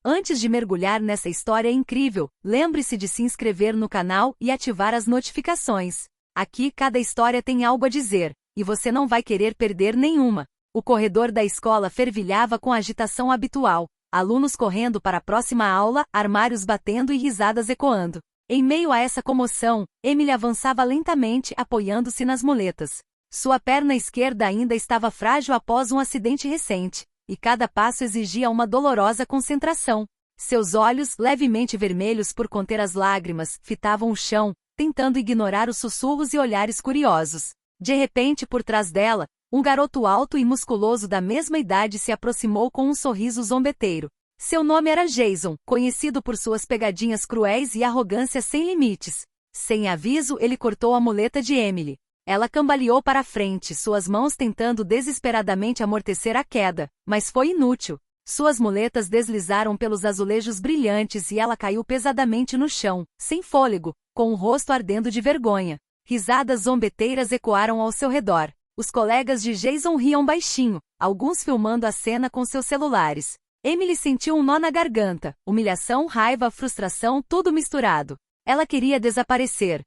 Antes de mergulhar nessa história incrível, lembre-se de se inscrever no canal e ativar as notificações. Aqui cada história tem algo a dizer, e você não vai querer perder nenhuma. O corredor da escola fervilhava com a agitação habitual, alunos correndo para a próxima aula, armários batendo e risadas ecoando. Em meio a essa comoção, Emily avançava lentamente apoiando-se nas muletas. Sua perna esquerda ainda estava frágil após um acidente recente, e cada passo exigia uma dolorosa concentração. Seus olhos, levemente vermelhos por conter as lágrimas, fitavam o chão, tentando ignorar os sussurros e olhares curiosos. De repente, por trás dela, um garoto alto e musculoso da mesma idade se aproximou com um sorriso zombeteiro. Seu nome era Jason, conhecido por suas pegadinhas cruéis e arrogância sem limites. Sem aviso, ele cortou a muleta de Emily. Ela cambaleou para a frente, suas mãos tentando desesperadamente amortecer a queda, mas foi inútil. Suas muletas deslizaram pelos azulejos brilhantes e ela caiu pesadamente no chão, sem fôlego, com o rosto ardendo de vergonha. Risadas zombeteiras ecoaram ao seu redor. Os colegas de Jason riam baixinho, alguns filmando a cena com seus celulares. Emily sentiu um nó na garganta, humilhação, raiva, frustração, tudo misturado. Ela queria desaparecer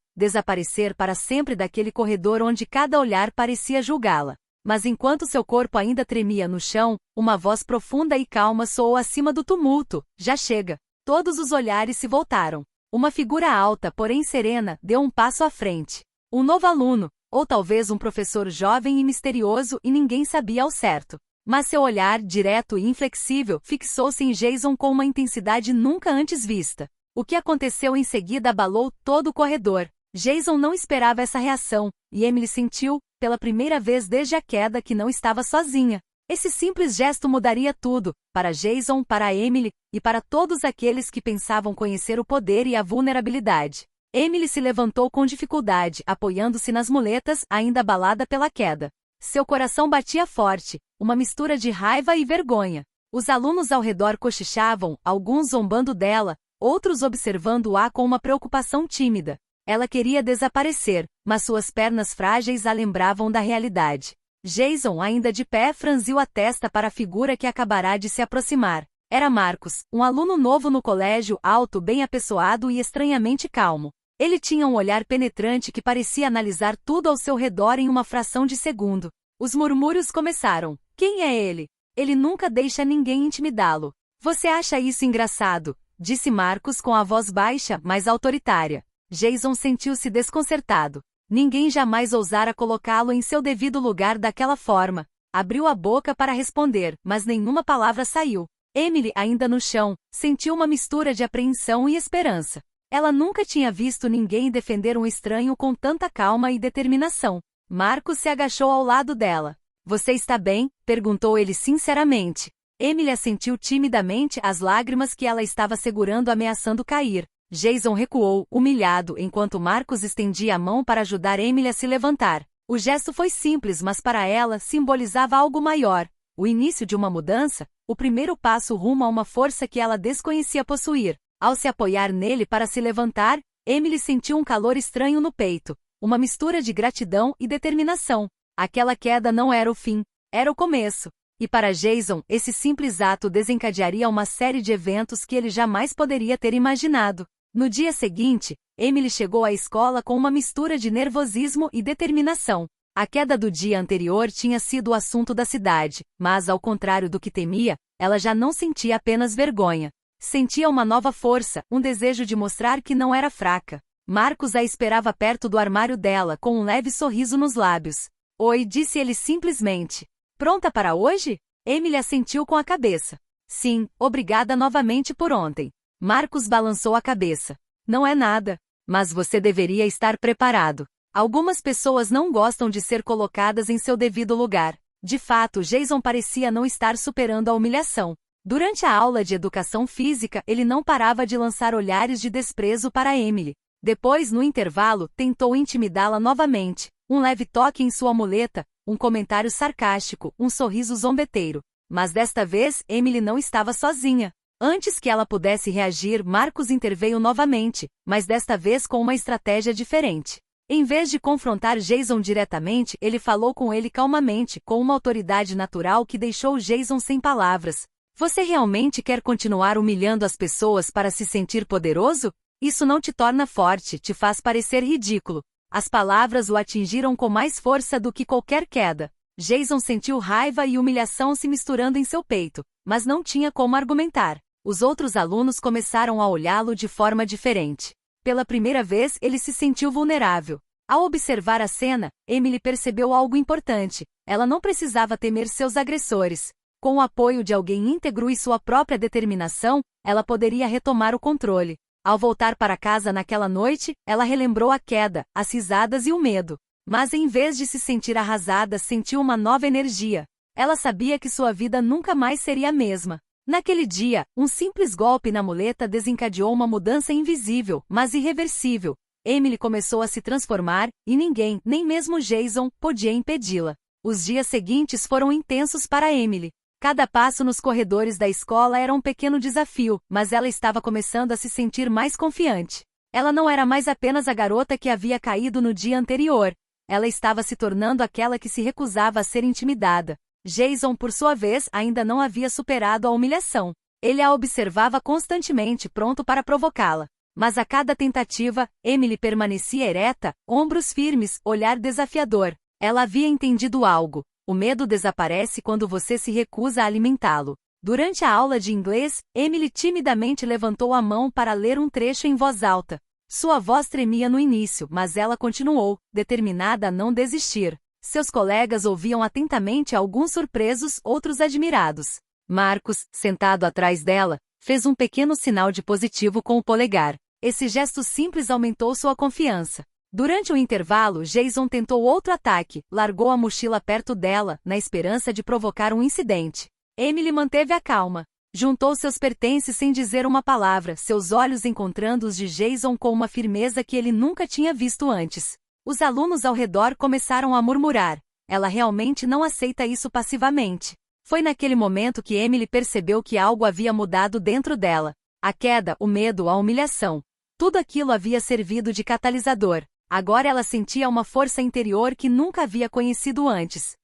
para sempre daquele corredor onde cada olhar parecia julgá-la. Mas enquanto seu corpo ainda tremia no chão, uma voz profunda e calma soou acima do tumulto. Já chega. Todos os olhares se voltaram. Uma figura alta, porém serena, deu um passo à frente. Um novo aluno, ou talvez um professor jovem e misterioso e ninguém sabia ao certo. Mas seu olhar, direto e inflexível, fixou-se em Jason com uma intensidade nunca antes vista. O que aconteceu em seguida abalou todo o corredor. Jason não esperava essa reação, e Emily sentiu, pela primeira vez desde a queda, que não estava sozinha. Esse simples gesto mudaria tudo, para Jason, para Emily, e para todos aqueles que pensavam conhecer o poder e a vulnerabilidade. Emily se levantou com dificuldade, apoiando-se nas muletas, ainda abalada pela queda. Seu coração batia forte, uma mistura de raiva e vergonha. Os alunos ao redor cochichavam, alguns zombando dela, outros observando-a com uma preocupação tímida. Ela queria desaparecer, mas suas pernas frágeis a lembravam da realidade. Jason, ainda de pé, franziu a testa para a figura que acabará de se aproximar. Era Marcos, um aluno novo no colégio, alto, bem apessoado e estranhamente calmo. Ele tinha um olhar penetrante que parecia analisar tudo ao seu redor em uma fração de segundo. Os murmúrios começaram. Quem é ele? Ele nunca deixa ninguém intimidá-lo. Você acha isso engraçado? Disse Marcos com a voz baixa, mas autoritária. Jason sentiu-se desconcertado. Ninguém jamais ousara colocá-lo em seu devido lugar daquela forma. Abriu a boca para responder, mas nenhuma palavra saiu. Emily, ainda no chão, sentiu uma mistura de apreensão e esperança. Ela nunca tinha visto ninguém defender um estranho com tanta calma e determinação. Marcos se agachou ao lado dela. Você está bem? Perguntou ele sinceramente. Emily assentiu timidamente, as lágrimas que ela estava segurando ameaçando cair. Jason recuou, humilhado, enquanto Marcos estendia a mão para ajudar Emily a se levantar. O gesto foi simples, mas para ela simbolizava algo maior. O início de uma mudança, o primeiro passo rumo a uma força que ela desconhecia possuir. Ao se apoiar nele para se levantar, Emily sentiu um calor estranho no peito, uma mistura de gratidão e determinação. Aquela queda não era o fim, era o começo. E para Jason, esse simples ato desencadearia uma série de eventos que ele jamais poderia ter imaginado. No dia seguinte, Emily chegou à escola com uma mistura de nervosismo e determinação. A queda do dia anterior tinha sido o assunto da cidade, mas ao contrário do que temia, ela já não sentia apenas vergonha. Sentia uma nova força, um desejo de mostrar que não era fraca. Marcos a esperava perto do armário dela, com um leve sorriso nos lábios. Oi, disse ele simplesmente. Pronta para hoje? Emily assentiu com a cabeça. Sim, obrigada novamente por ontem. Marcos balançou a cabeça. Não é nada. Mas você deveria estar preparado. Algumas pessoas não gostam de ser colocadas em seu devido lugar. De fato, Jason parecia não estar superando a humilhação. Durante a aula de educação física, ele não parava de lançar olhares de desprezo para Emily. Depois, no intervalo, tentou intimidá-la novamente. Um leve toque em sua muleta, um comentário sarcástico, um sorriso zombeteiro. Mas desta vez, Emily não estava sozinha. Antes que ela pudesse reagir, Marcos interveio novamente, mas desta vez com uma estratégia diferente. Em vez de confrontar Jason diretamente, ele falou com ele calmamente, com uma autoridade natural que deixou Jason sem palavras. Você realmente quer continuar humilhando as pessoas para se sentir poderoso? Isso não te torna forte, te faz parecer ridículo. As palavras o atingiram com mais força do que qualquer queda. Jason sentiu raiva e humilhação se misturando em seu peito, mas não tinha como argumentar. Os outros alunos começaram a olhá-lo de forma diferente. Pela primeira vez, ele se sentiu vulnerável. Ao observar a cena, Emily percebeu algo importante. Ela não precisava temer seus agressores. Com o apoio de alguém íntegro e sua própria determinação, ela poderia retomar o controle. Ao voltar para casa naquela noite, ela relembrou a queda, as risadas e o medo. Mas em vez de se sentir arrasada, sentiu uma nova energia. Ela sabia que sua vida nunca mais seria a mesma. Naquele dia, um simples golpe na muleta desencadeou uma mudança invisível, mas irreversível. Emily começou a se transformar, e ninguém, nem mesmo Jason, podia impedi-la. Os dias seguintes foram intensos para Emily. Cada passo nos corredores da escola era um pequeno desafio, mas ela estava começando a se sentir mais confiante. Ela não era mais apenas a garota que havia caído no dia anterior. Ela estava se tornando aquela que se recusava a ser intimidada. Jason, por sua vez, ainda não havia superado a humilhação. Ele a observava constantemente, pronto para provocá-la. Mas a cada tentativa, Emily permanecia ereta, ombros firmes, olhar desafiador. Ela havia entendido algo. O medo desaparece quando você se recusa a alimentá-lo. Durante a aula de inglês, Emily timidamente levantou a mão para ler um trecho em voz alta. Sua voz tremia no início, mas ela continuou, determinada a não desistir. Seus colegas ouviam atentamente, alguns surpresos, outros admirados. Marcos, sentado atrás dela, fez um pequeno sinal de positivo com o polegar. Esse gesto simples aumentou sua confiança. Durante o intervalo, Jason tentou outro ataque, largou a mochila perto dela, na esperança de provocar um incidente. Emily manteve a calma. Juntou seus pertences sem dizer uma palavra, seus olhos encontrando os de Jason com uma firmeza que ele nunca tinha visto antes. Os alunos ao redor começaram a murmurar. Ela realmente não aceita isso passivamente. Foi naquele momento que Emily percebeu que algo havia mudado dentro dela. A queda, o medo, a humilhação. Tudo aquilo havia servido de catalisador. Agora ela sentia uma força interior que nunca havia conhecido antes.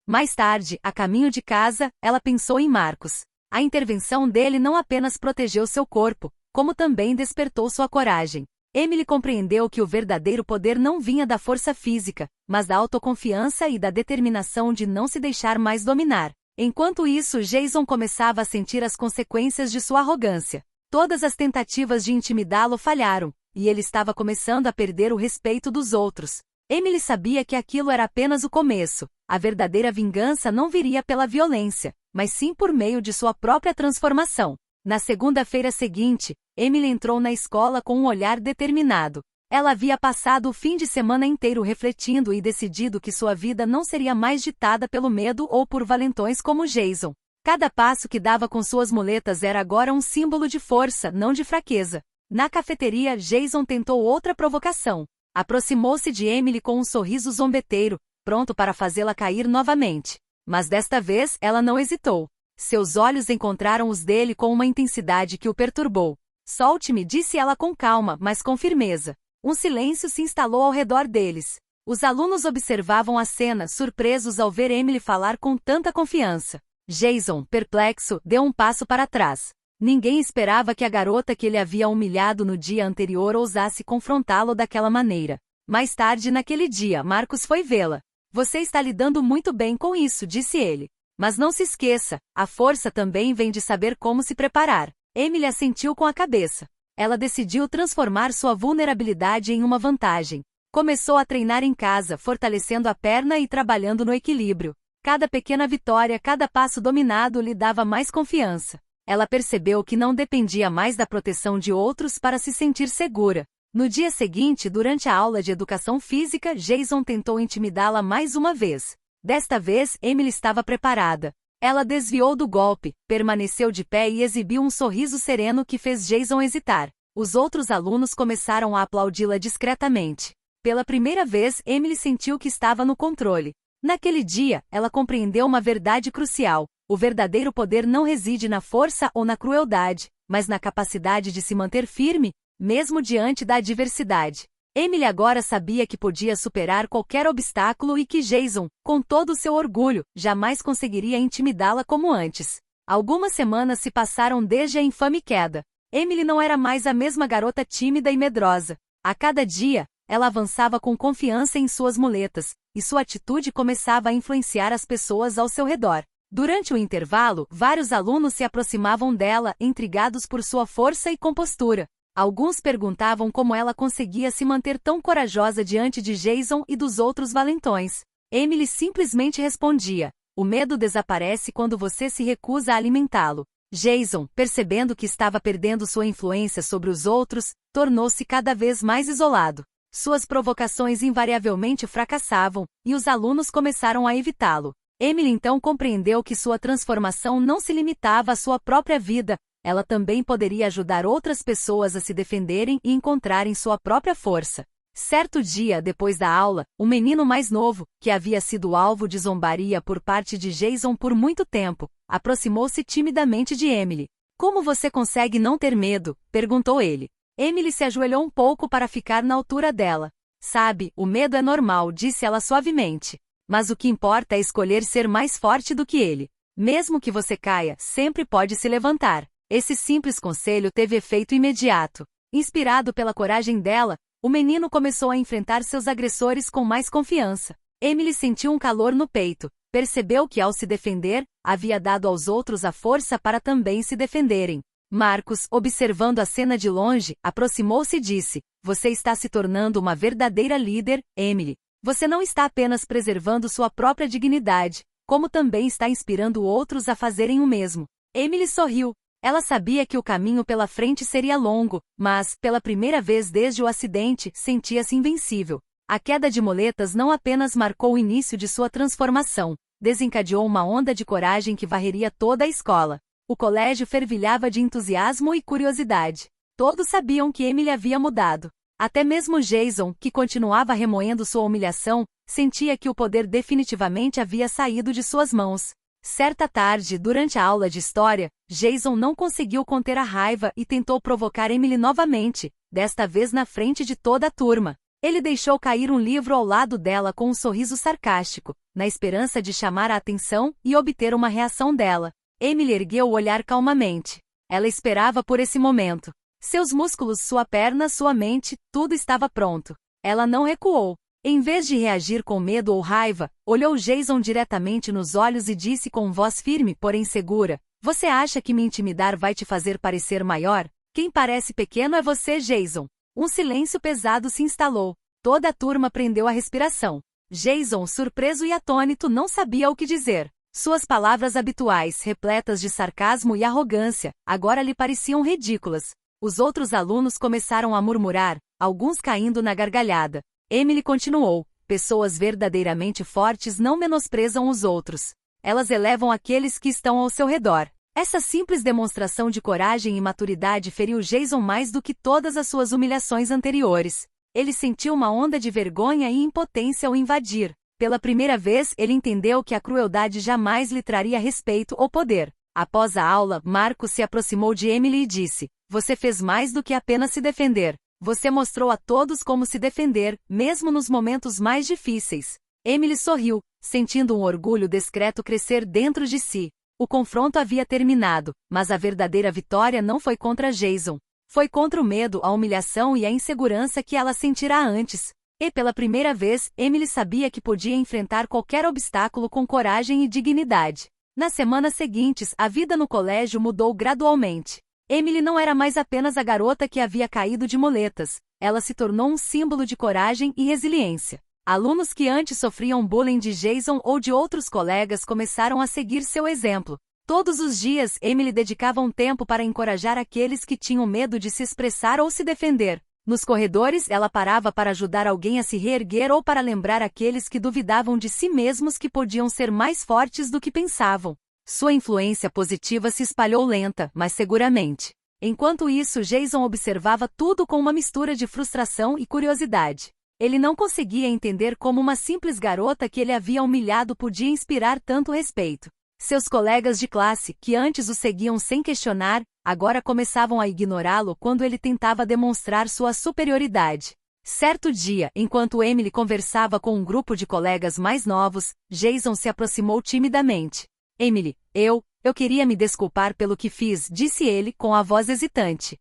Mais tarde, a caminho de casa, ela pensou em Marcos. A intervenção dele não apenas protegeu seu corpo, como também despertou sua coragem. Emily compreendeu que o verdadeiro poder não vinha da força física, mas da autoconfiança e da determinação de não se deixar mais dominar. Enquanto isso, Jason começava a sentir as consequências de sua arrogância. Todas as tentativas de intimidá-lo falharam, e ele estava começando a perder o respeito dos outros. Emily sabia que aquilo era apenas o começo. A verdadeira vingança não viria pela violência, mas sim por meio de sua própria transformação. Na segunda-feira seguinte, Emily entrou na escola com um olhar determinado. Ela havia passado o fim de semana inteiro refletindo e decidido que sua vida não seria mais ditada pelo medo ou por valentões como Jason. Cada passo que dava com suas muletas era agora um símbolo de força, não de fraqueza. Na cafeteria, Jason tentou outra provocação. Aproximou-se de Emily com um sorriso zombeteiro, pronto para fazê-la cair novamente. Mas desta vez, ela não hesitou. Seus olhos encontraram os dele com uma intensidade que o perturbou. Solte-me, disse ela com calma, mas com firmeza. Um silêncio se instalou ao redor deles. Os alunos observavam a cena, surpresos ao ver Emily falar com tanta confiança. Jason, perplexo, deu um passo para trás. Ninguém esperava que a garota que ele havia humilhado no dia anterior ousasse confrontá-lo daquela maneira. Mais tarde naquele dia, Marcos foi vê-la. Você está lidando muito bem com isso, disse ele. Mas não se esqueça, a força também vem de saber como se preparar. Emily assentiu com a cabeça. Ela decidiu transformar sua vulnerabilidade em uma vantagem. Começou a treinar em casa, fortalecendo a perna e trabalhando no equilíbrio. Cada pequena vitória, cada passo dominado lhe dava mais confiança. Ela percebeu que não dependia mais da proteção de outros para se sentir segura. No dia seguinte, durante a aula de educação física, Jason tentou intimidá-la mais uma vez. Desta vez, Emily estava preparada. Ela desviou do golpe, permaneceu de pé e exibiu um sorriso sereno que fez Jason hesitar. Os outros alunos começaram a aplaudi-la discretamente. Pela primeira vez, Emily sentiu que estava no controle. Naquele dia, ela compreendeu uma verdade crucial. O verdadeiro poder não reside na força ou na crueldade, mas na capacidade de se manter firme, mesmo diante da adversidade. Emily agora sabia que podia superar qualquer obstáculo e que Jason, com todo o seu orgulho, jamais conseguiria intimidá-la como antes. Algumas semanas se passaram desde a infame queda. Emily não era mais a mesma garota tímida e medrosa. A cada dia, ela avançava com confiança em suas muletas, e sua atitude começava a influenciar as pessoas ao seu redor. Durante o intervalo, vários alunos se aproximavam dela, intrigados por sua força e compostura. Alguns perguntavam como ela conseguia se manter tão corajosa diante de Jason e dos outros valentões. Emily simplesmente respondia: o medo desaparece quando você se recusa a alimentá-lo. Jason, percebendo que estava perdendo sua influência sobre os outros, tornou-se cada vez mais isolado. Suas provocações invariavelmente fracassavam, e os alunos começaram a evitá-lo. Emily então compreendeu que sua transformação não se limitava à sua própria vida, ela também poderia ajudar outras pessoas a se defenderem e encontrarem sua própria força. Certo dia, depois da aula, o menino mais novo, que havia sido alvo de zombaria por parte de Jason por muito tempo, aproximou-se timidamente de Emily. Como você consegue não ter medo? Perguntou ele. Emily se ajoelhou um pouco para ficar na altura dela. Sabe, o medo é normal, disse ela suavemente. Mas o que importa é escolher ser mais forte do que ele. Mesmo que você caia, sempre pode se levantar. Esse simples conselho teve efeito imediato. Inspirado pela coragem dela, o menino começou a enfrentar seus agressores com mais confiança. Emily sentiu um calor no peito. Percebeu que, ao se defender, havia dado aos outros a força para também se defenderem. Marcus, observando a cena de longe, aproximou-se e disse: você está se tornando uma verdadeira líder, Emily. Você não está apenas preservando sua própria dignidade, como também está inspirando outros a fazerem o mesmo. Emily sorriu. Ela sabia que o caminho pela frente seria longo, mas, pela primeira vez desde o acidente, sentia-se invencível. A queda de muletas não apenas marcou o início de sua transformação, desencadeou uma onda de coragem que varreria toda a escola. O colégio fervilhava de entusiasmo e curiosidade. Todos sabiam que Emily havia mudado. Até mesmo Jason, que continuava remoendo sua humilhação, sentia que o poder definitivamente havia saído de suas mãos. Certa tarde, durante a aula de história, Jason não conseguiu conter a raiva e tentou provocar Emily novamente, desta vez na frente de toda a turma. Ele deixou cair um livro ao lado dela com um sorriso sarcástico, na esperança de chamar a atenção e obter uma reação dela. Emily ergueu o olhar calmamente. Ela esperava por esse momento. Seus músculos, sua perna, sua mente, tudo estava pronto. Ela não recuou. Em vez de reagir com medo ou raiva, olhou Jason diretamente nos olhos e disse com voz firme, porém segura: você acha que me intimidar vai te fazer parecer maior? Quem parece pequeno é você, Jason. Um silêncio pesado se instalou. Toda a turma prendeu a respiração. Jason, surpreso e atônito, não sabia o que dizer. Suas palavras habituais, repletas de sarcasmo e arrogância, agora lhe pareciam ridículas. Os outros alunos começaram a murmurar, alguns caindo na gargalhada. Emily continuou: pessoas verdadeiramente fortes não menosprezam os outros. Elas elevam aqueles que estão ao seu redor. Essa simples demonstração de coragem e maturidade feriu Jason mais do que todas as suas humilhações anteriores. Ele sentiu uma onda de vergonha e impotência ao invadir. Pela primeira vez, ele entendeu que a crueldade jamais lhe traria respeito ou poder. Após a aula, Marcus se aproximou de Emily e disse: você fez mais do que apenas se defender. Você mostrou a todos como se defender, mesmo nos momentos mais difíceis. Emily sorriu, sentindo um orgulho discreto crescer dentro de si. O confronto havia terminado, mas a verdadeira vitória não foi contra Jason. Foi contra o medo, a humilhação e a insegurança que ela sentira antes. E pela primeira vez, Emily sabia que podia enfrentar qualquer obstáculo com coragem e dignidade. Nas semanas seguintes, a vida no colégio mudou gradualmente. Emily não era mais apenas a garota que havia caído de muletas. Ela se tornou um símbolo de coragem e resiliência. Alunos que antes sofriam bullying de Jason ou de outros colegas começaram a seguir seu exemplo. Todos os dias, Emily dedicava um tempo para encorajar aqueles que tinham medo de se expressar ou se defender. Nos corredores, ela parava para ajudar alguém a se reerguer ou para lembrar aqueles que duvidavam de si mesmos que podiam ser mais fortes do que pensavam. Sua influência positiva se espalhou lenta, mas seguramente. Enquanto isso, Jason observava tudo com uma mistura de frustração e curiosidade. Ele não conseguia entender como uma simples garota que ele havia humilhado podia inspirar tanto respeito. Seus colegas de classe, que antes o seguiam sem questionar, agora começavam a ignorá-lo quando ele tentava demonstrar sua superioridade. Certo dia, enquanto Emily conversava com um grupo de colegas mais novos, Jason se aproximou timidamente. Emily, eu queria me desculpar pelo que fiz, disse ele com a voz hesitante.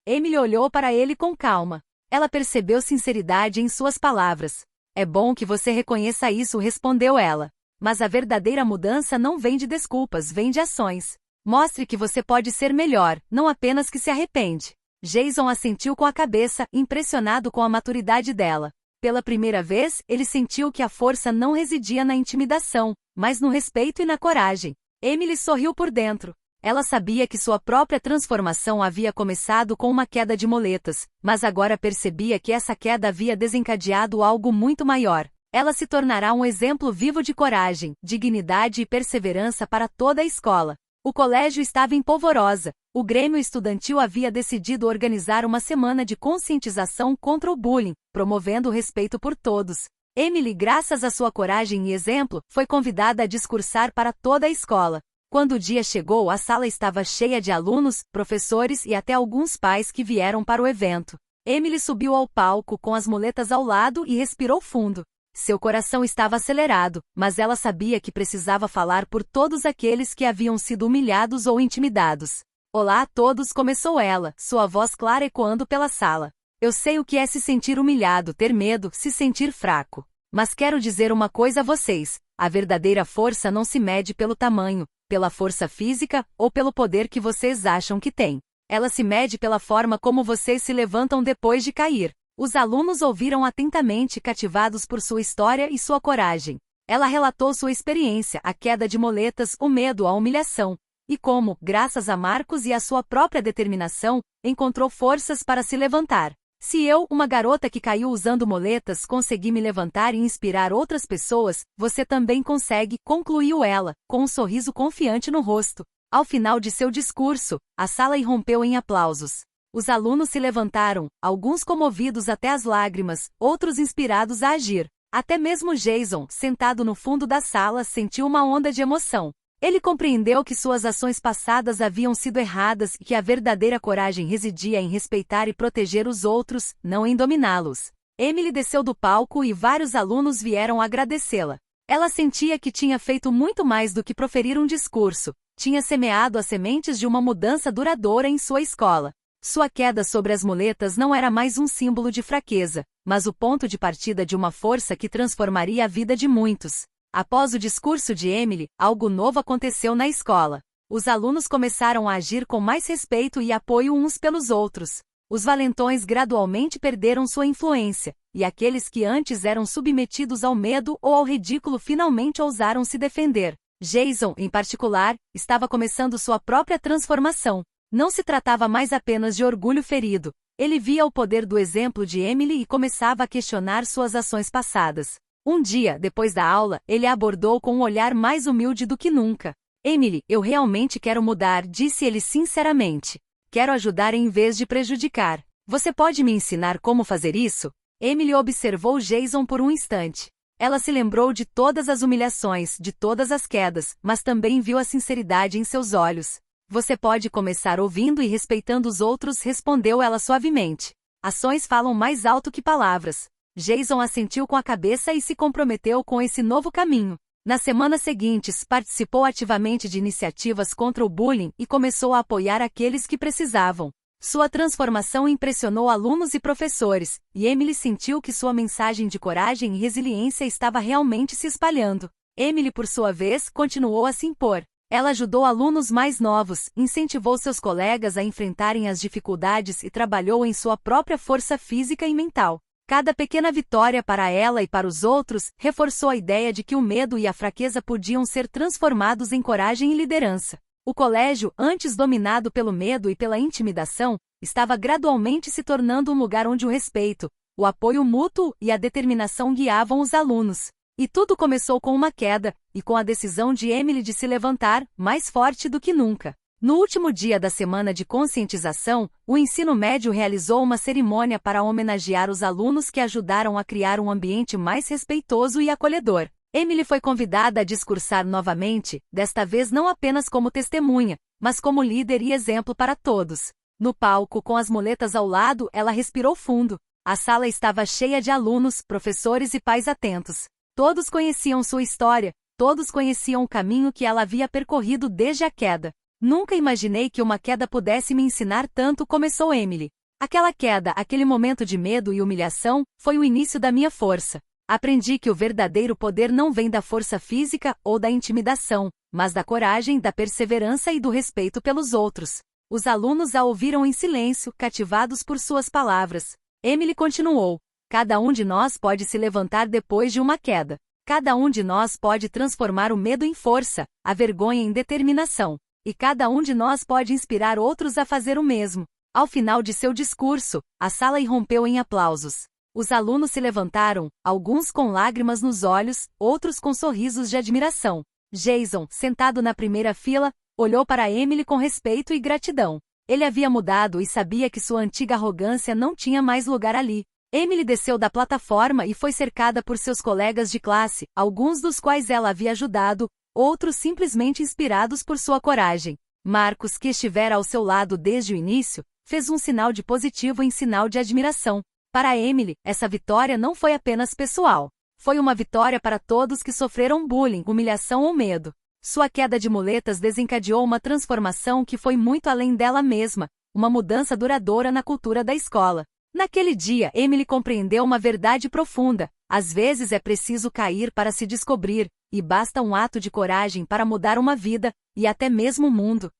Emily olhou para ele com calma. Ela percebeu sinceridade em suas palavras. É bom que você reconheça isso, respondeu ela. Mas a verdadeira mudança não vem de desculpas, vem de ações. Mostre que você pode ser melhor, não apenas que se arrepende. Jason assentiu com a cabeça, impressionado com a maturidade dela. Pela primeira vez, ele sentiu que a força não residia na intimidação, mas no respeito e na coragem. Emily sorriu por dentro. Ela sabia que sua própria transformação havia começado com uma queda de moletas, mas agora percebia que essa queda havia desencadeado algo muito maior. Ela se tornará um exemplo vivo de coragem, dignidade e perseverança para toda a escola. O colégio estava em polvorosa. O Grêmio Estudantil havia decidido organizar uma semana de conscientização contra o bullying, promovendo o respeito por todos. Emily, graças à sua coragem e exemplo, foi convidada a discursar para toda a escola. Quando o dia chegou, a sala estava cheia de alunos, professores e até alguns pais que vieram para o evento. Emily subiu ao palco com as muletas ao lado e respirou fundo. Seu coração estava acelerado, mas ela sabia que precisava falar por todos aqueles que haviam sido humilhados ou intimidados. Olá a todos, começou ela, sua voz clara ecoando pela sala. Eu sei o que é se sentir humilhado, ter medo, se sentir fraco. Mas quero dizer uma coisa a vocês: a verdadeira força não se mede pelo tamanho, pela força física ou pelo poder que vocês acham que têm. Ela se mede pela forma como vocês se levantam depois de cair. Os alunos ouviram atentamente, cativados por sua história e sua coragem. Ela relatou sua experiência, a queda de moletas, o medo, a humilhação, e como, graças a Marcos e à sua própria determinação, encontrou forças para se levantar. Se eu, uma garota que caiu usando moletas, consegui me levantar e inspirar outras pessoas, você também consegue, concluiu ela, com um sorriso confiante no rosto. Ao final de seu discurso, a sala irrompeu em aplausos. Os alunos se levantaram, alguns comovidos até as lágrimas, outros inspirados a agir. Até mesmo Jason, sentado no fundo da sala, sentiu uma onda de emoção. Ele compreendeu que suas ações passadas haviam sido erradas e que a verdadeira coragem residia em respeitar e proteger os outros, não em dominá-los. Emily desceu do palco e vários alunos vieram agradecê-la. Ela sentia que tinha feito muito mais do que proferir um discurso, tinha semeado as sementes de uma mudança duradoura em sua escola. Sua queda sobre as muletas não era mais um símbolo de fraqueza, mas o ponto de partida de uma força que transformaria a vida de muitos. Após o discurso de Emily, algo novo aconteceu na escola. Os alunos começaram a agir com mais respeito e apoio uns pelos outros. Os valentões gradualmente perderam sua influência, e aqueles que antes eram submetidos ao medo ou ao ridículo finalmente ousaram se defender. Jason, em particular, estava começando sua própria transformação. Não se tratava mais apenas de orgulho ferido. Ele via o poder do exemplo de Emily e começava a questionar suas ações passadas. Um dia, depois da aula, ele a abordou com um olhar mais humilde do que nunca. Emily, eu realmente quero mudar, disse ele sinceramente. Quero ajudar em vez de prejudicar. Você pode me ensinar como fazer isso? Emily observou Jason por um instante. Ela se lembrou de todas as humilhações, de todas as quedas, mas também viu a sinceridade em seus olhos. Você pode começar ouvindo e respeitando os outros, respondeu ela suavemente. Ações falam mais alto que palavras. Jason assentiu com a cabeça e se comprometeu com esse novo caminho. Nas semanas seguintes, participou ativamente de iniciativas contra o bullying e começou a apoiar aqueles que precisavam. Sua transformação impressionou alunos e professores, e Emily sentiu que sua mensagem de coragem e resiliência estava realmente se espalhando. Emily, por sua vez, continuou a se impor. Ela ajudou alunos mais novos, incentivou seus colegas a enfrentarem as dificuldades e trabalhou em sua própria força física e mental. Cada pequena vitória para ela e para os outros reforçou a ideia de que o medo e a fraqueza podiam ser transformados em coragem e liderança. O colégio, antes dominado pelo medo e pela intimidação, estava gradualmente se tornando um lugar onde o respeito, o apoio mútuo e a determinação guiavam os alunos. E tudo começou com uma queda, e com a decisão de Emily de se levantar, mais forte do que nunca. No último dia da semana de conscientização, o ensino médio realizou uma cerimônia para homenagear os alunos que ajudaram a criar um ambiente mais respeitoso e acolhedor. Emily foi convidada a discursar novamente, desta vez não apenas como testemunha, mas como líder e exemplo para todos. No palco, com as muletas ao lado, ela respirou fundo. A sala estava cheia de alunos, professores e pais atentos. Todos conheciam sua história, todos conheciam o caminho que ela havia percorrido desde a queda. Nunca imaginei que uma queda pudesse me ensinar tanto, começou Emily. Aquela queda, aquele momento de medo e humilhação, foi o início da minha força. Aprendi que o verdadeiro poder não vem da força física ou da intimidação, mas da coragem, da perseverança e do respeito pelos outros. Os alunos a ouviram em silêncio, cativados por suas palavras. Emily continuou: cada um de nós pode se levantar depois de uma queda. Cada um de nós pode transformar o medo em força, a vergonha em determinação. E cada um de nós pode inspirar outros a fazer o mesmo. Ao final de seu discurso, a sala irrompeu em aplausos. Os alunos se levantaram, alguns com lágrimas nos olhos, outros com sorrisos de admiração. Jason, sentado na primeira fila, olhou para Emily com respeito e gratidão. Ele havia mudado e sabia que sua antiga arrogância não tinha mais lugar ali. Emily desceu da plataforma e foi cercada por seus colegas de classe, alguns dos quais ela havia ajudado, outros simplesmente inspirados por sua coragem. Marcos, que estivera ao seu lado desde o início, fez um sinal de positivo em sinal de admiração. Para Emily, essa vitória não foi apenas pessoal. Foi uma vitória para todos que sofreram bullying, humilhação ou medo. Sua queda de muletas desencadeou uma transformação que foi muito além dela mesma, uma mudança duradoura na cultura da escola. Naquele dia, Emily compreendeu uma verdade profunda: às vezes é preciso cair para se descobrir, e basta um ato de coragem para mudar uma vida, e até mesmo o mundo.